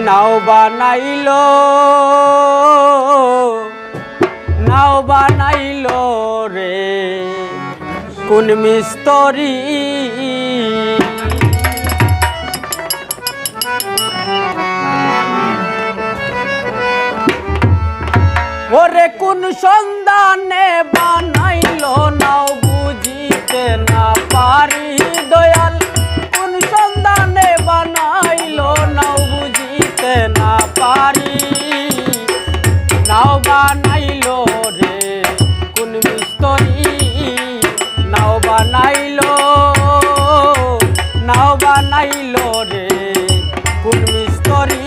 নাও বানাইলো রে কোন মিস্ত্রি ওরে কোন সন্ধানে বানাইলো নাও বুঝিতে না পারি দয়াল কোন সন্ধানে বানাইলো নাও বুঝিতে না পারি নাও বানাইলো রে কোন মিস্ত্রি নাও বানাইলো রে কোন মিস্ত্রি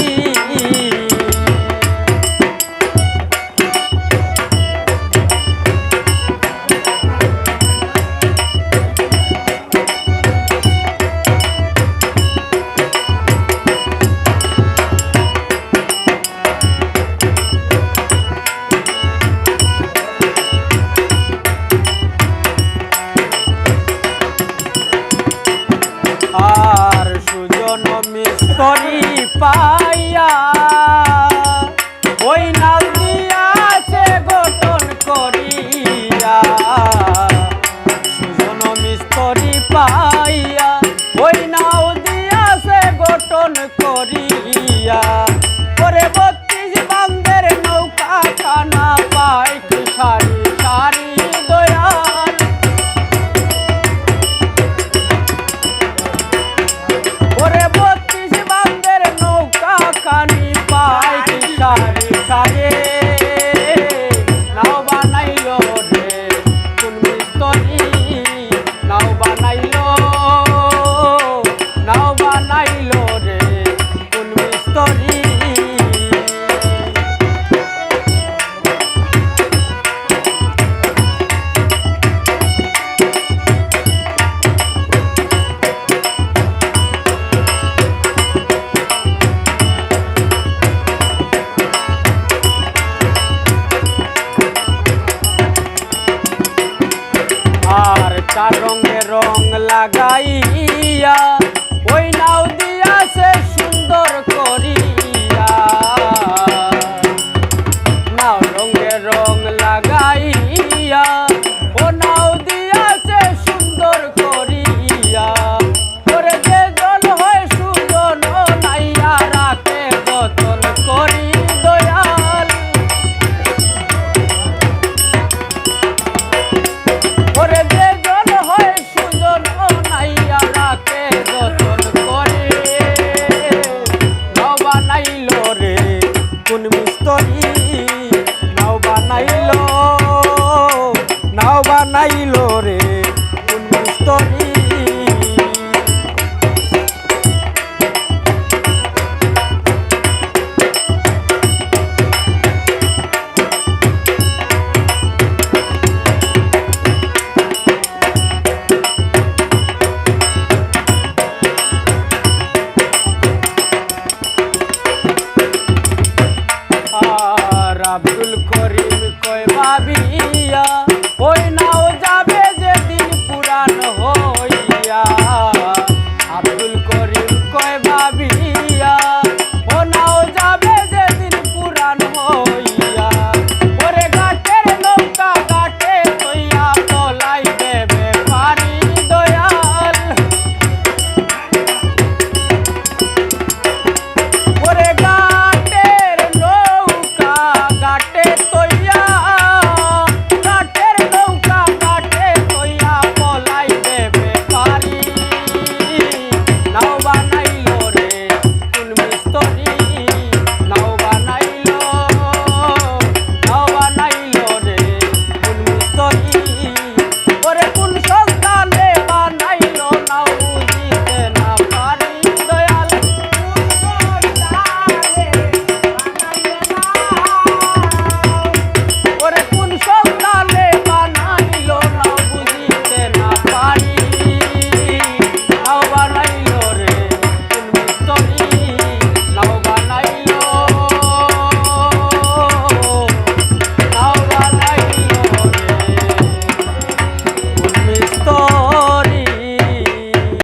আর সুজন মিস্ত্রি পাইয়া ওই নাও দিয়াছে গঠন করিয়া সুজন মিস্ত্রি পাইয়া ওই নাও দিয়াছে গঠন করিয়া ওরে 32 বান্ধের নৌকা খানা পাই সারি সারি